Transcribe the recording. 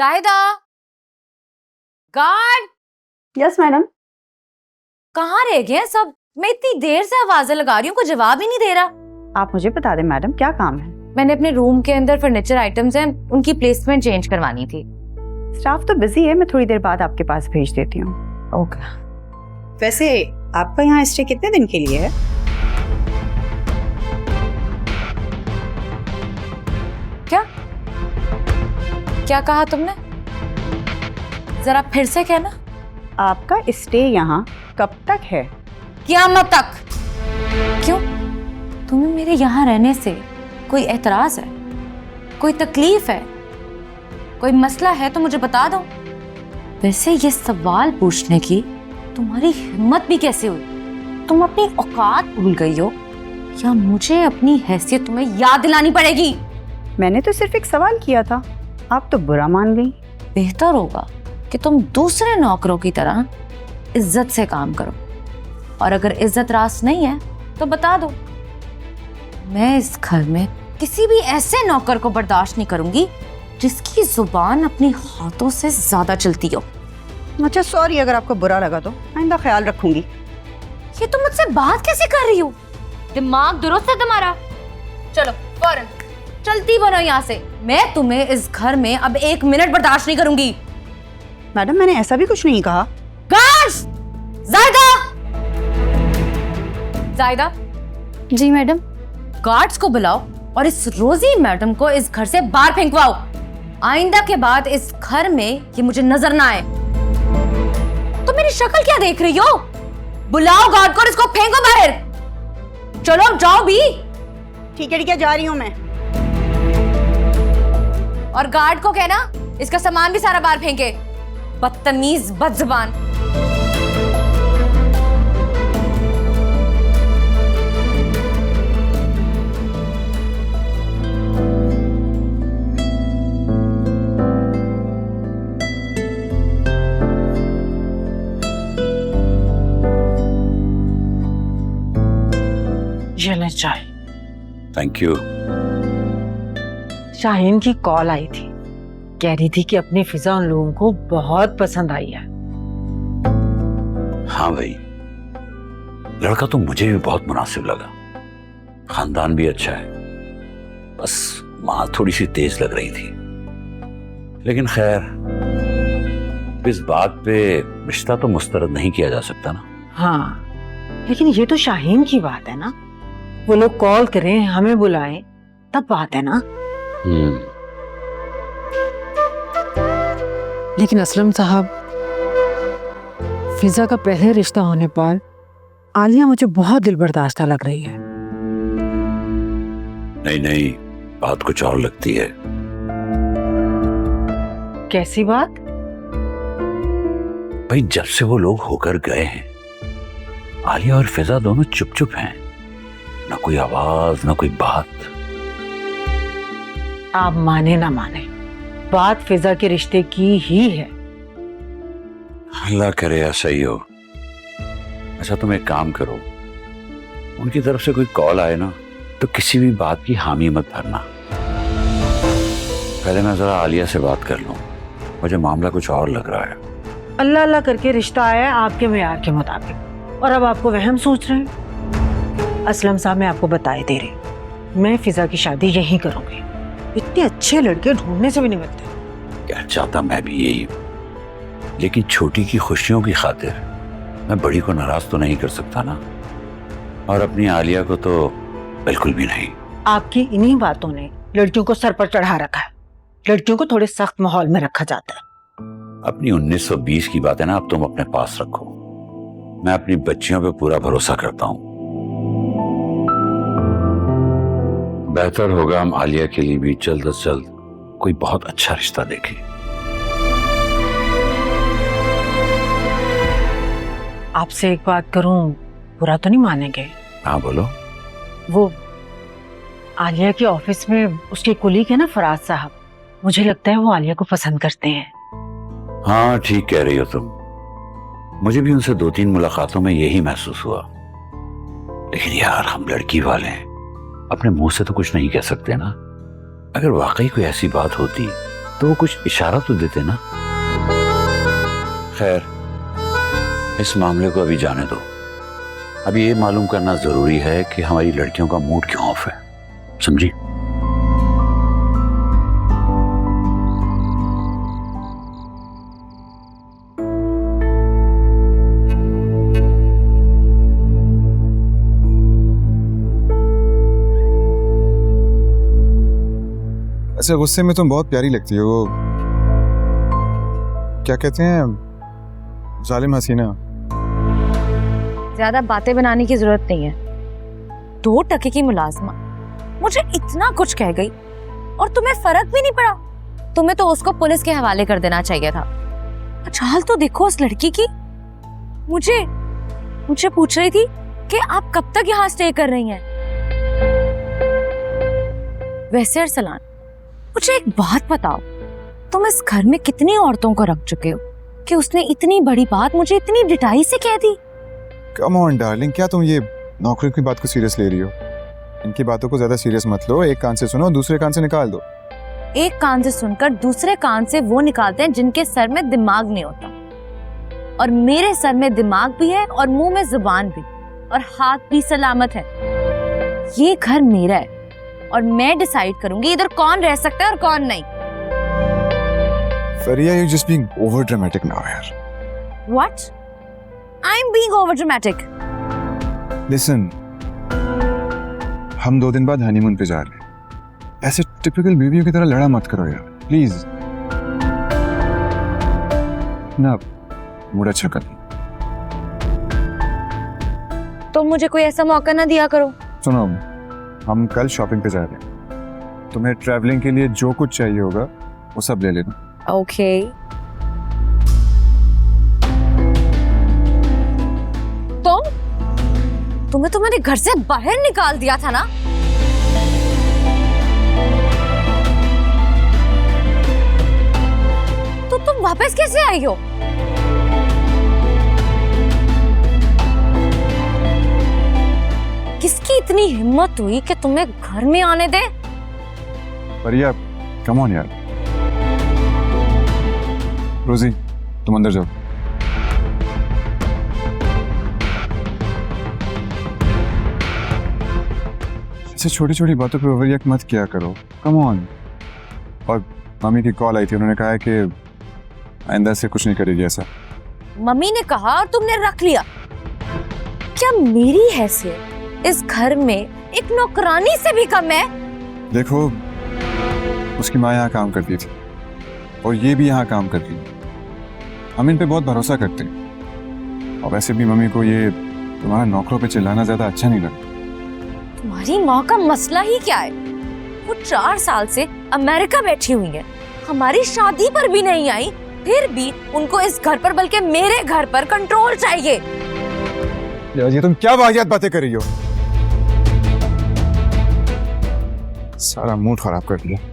Zahida, guard. Yes madam. कहाँ रह गए सब? मैं इतनी देर से आवाजें लगा रही हूँ, कोई जवाब ही नहीं दे रहा। आप मुझे बता दें मैडम, क्या काम है? मैंने अपने रूम के अंदर फर्नीचर आइटम्स हैं, उनकी प्लेसमेंट चेंज करवानी थी। स्टाफ तो बिजी है, मैं थोड़ी देर बाद आपके पास भेज देती हूँ। ओके। वैसे आपका यहाँ स्टे कितने दिन के लिए है? क्या क्या कहा तुमने? जरा फिर से कहना। आपका स्टे यहाँ कब तक है? क़यामत तक। क्यों? तुम्हें मेरे यहाँ रहने से कोई एतराज है? कोई तकलीफ है? कोई मसला है तो मुझे बता दो। वैसे ये सवाल पूछने की तुम्हारी हिम्मत भी कैसे हुई? तुम अपनी औकात भूल गई हो या मुझे अपनी हैसियत तुम्हें याद दिलानी पड़ेगी? मैंने तो सिर्फ एक सवाल किया था, आप तो बुरा मान गई। बेहतर होगा कि तुम दूसरे नौकरों की तरह इज्जत से काम करो, और अगर इज्जत रास नहीं है तो बता दो। मैं इस घर में किसी भी ऐसे नौकर को बर्दाश्त नहीं करूंगी जिसकी जुबान अपने हाथों से ज्यादा चलती हो। अच्छा सॉरी, अगर आपको बुरा लगा तो आइंदा ख्याल रखूंगी। ये तुम मुझसे बात कैसे कर रही हो? दिमाग दुरुस्त है तुम्हारा? चलो फौरन चलती बनो यहाँ से। मैं तुम्हें इस घर में अब 1 मिनट बर्दाश्त नहीं करूंगी। मैडम मैंने ऐसा भी कुछ नहीं कहा। गार्ड्स! जायदा! जायदा! जी मैडम। गार्ड्स को बुलाओ और इस रोजी मैडम को इस घर से बाहर फेंकवाओ। आइंदा के बाद इस घर में ये मुझे नजर ना आए। तो मेरी शक्ल क्या देख रही हो? बुलाओ गार्ड को और इसको फेंको बाहर। चलो अब जाओ भी। ठीक है जा रही हूँ मैं। और गार्ड को कहना इसका सामान भी सारा बाहर फेंके। बदतमीज, बदजुबान। ये ले चाय। Thank you. शाहीन की कॉल आई थी, कह रही थी कि अपनी फिजा उन लोगों को बहुत पसंद आई है। हाँ भाई, लड़का तो मुझे भी बहुत मुनासिब लगा, खानदान भी अच्छा है, बस माँ थोड़ी सी तेज लग रही थी। लेकिन खैर, इस बात पे रिश्ता तो मुस्तरद नहीं किया जा सकता ना। हाँ, लेकिन ये तो शाहीन की बात है ना, वो लोग कॉल करें, हमें बुलाएं, तब बात है ना। लेकिन असलम साहब, फिजा का पहले रिश्ता होने पर आलिया मुझे बहुत दिल बर्दाश्त लग रही है। नहीं, बात कुछ और लगती है। कैसी बात? भाई, जब से वो लोग होकर गए हैं, आलिया और फिजा दोनों चुप चुप हैं, ना कोई आवाज ना कोई बात। आप माने ना माने, बात फिजा के रिश्ते की ही है। अल्लाह करे ऐसा ही हो। अच्छा तुम एक काम करो, उनकी तरफ से कोई कॉल आए ना तो किसी भी बात की हामी मत भरना। पहले मैं जरा आलिया से बात कर लूं, मुझे मामला कुछ और लग रहा है। अल्लाह अल्लाह करके रिश्ता आया है आपके मेयार के मुताबिक, और अब आपको वहम सोच रहे हैं। असलम साहब, मैं आपको बताए दे रही, मैं फिजा की शादी यहीं करूंगी। इतने अच्छे लड़के ढूंढने से भी नहीं मिलते। क्या चाहता मैं भी यही हूं, लेकिन छोटी की खुशियों की खातिर मैं बड़ी को नाराज तो नहीं कर सकता ना, और अपनी आलिया को तो बिल्कुल भी नहीं। आपकी इन्हीं बातों ने लड़कियों को सर पर चढ़ा रखा है। लड़कियों को थोड़े सख्त माहौल में रखा जाता है। अपनी 1920 की बात है ना, अब तुम अपने पास रखो। मैं अपनी बच्चियों पे पूरा भरोसा करता हूं। बेहतर होगा हम आलिया के लिए भी जल्द से जल्द कोई बहुत अच्छा रिश्ता देखें। आपसे एक बात करूं, बुरा तो नहीं मानेंगे? हाँ बोलो। वो आलिया के ऑफिस में उसके कुलीग है ना फराज साहब, मुझे लगता है वो आलिया को पसंद करते हैं। हाँ ठीक कह रही हो तुम, मुझे भी उनसे 2-3 मुलाकातों में यही महसूस हुआ। लेकिन यार, हम लड़की वाले हैं, अपने मुंह से तो कुछ नहीं कह सकते ना। अगर वाकई कोई ऐसी बात होती तो वो कुछ इशारा तो देते ना। खैर, इस मामले को अभी जाने दो। अभी ये मालूम करना जरूरी है कि हमारी लड़कियों का मूड क्यों ऑफ है, समझी? अच्छा, गुस्से में तुम बहुत प्यारी लगती हो। वो क्या कहते हैं, जालिम हसीना। ज्यादा बातें बनाने की जरूरत नहीं है। 2 टके की मुलाजमा मुझे इतना कुछ कह गई और तुम्हें फर्क भी नहीं पड़ा। तुम्हें तो उसको पुलिस के हवाले कर देना चाहिए था। अच्छा, हाल तो देखो उस लड़की की। मुझे पूछ रही थी कि आप कब तक यहाँ स्टे कर रही हैं। वैसे अरसलान, मुझे एक बात बताओ, तुम इस घर में कितनी औरतों को रख चुके हो कि उसने इतनी बड़ी बात मुझे इतनी डिटाई से कह दी? कम ऑन डार्लिंग, क्या तुम ये नौकरी की बात को सीरियस ले रही हो? इनकी बातों को ज्यादा सीरियस मत लो। एक कान से सुनो, दूसरे कान से निकाल दो। एक कान से सुनकर दूसरे कान से वो निकालते हैं जिनके सर में दिमाग नहीं होता। और मेरे सर में दिमाग भी है और मुंह में जुबान भी, और हाथ भी सलामत है। ये घर मेरा है और मैं डिसाइड करूंगी इधर कौन रह सकता है और कौन नहीं। Faria, you just being over dramatic now यार। What? I'm being over dramatic. Listen, हम 2 दिन बाद हनीमून पे जा रहे हैं। ऐसे टिपिकल बीवियों की तरह लड़ा मत करो यार, प्लीज। ना मूड अच्छा कर। तुम मुझे कोई ऐसा मौका ना दिया करो। सुनो, हम कल शॉपिंग पे जा रहे हैं। तुम्हें ट्रैवलिंग के लिए जो कुछ चाहिए होगा वो सब ले लेना। ओके। तुम्हें तो मैंने घर से बाहर निकाल दिया था ना। तो तुम वापस कैसे आई हो? किसकी इतनी हिम्मत हुई कि तुम्हें घर में आने दे? परिया, कम ऑन यार। रोजी, तुम अंदर जाओ। ऐसे छोटी छोटी बातों पे ओवररिएक्ट मत किया करो, कम ऑन। और मम्मी की कॉल आई थी, उन्होंने कहा है कि आइंदा से कुछ नहीं करेगी ऐसा। मम्मी ने कहा और तुमने रख लिया। क्या मेरी हैसियत इस घर में एक नौकरानी से भी कम है? देखो, उसकी माँ यहाँ काम करती थी और ये भी यहाँ काम करती है। हम इन पे बहुत भरोसा करते हैं। और वैसे भी मम्मी को ये तुम्हारा नौकरों पे चिल्लाना ज्यादा अच्छा नहीं लगता। तुम्हारी माँ का मसला ही क्या है? वो 4 साल से अमेरिका बैठी हुई है, हमारी शादी पर भी नहीं आई, फिर भी उनको इस घर पर बल्कि मेरे घर पर कंट्रोल चाहिए। यार, ये तुम क्या वाहियात बातें कर रही हो? सारा मूड खराब कर दिया।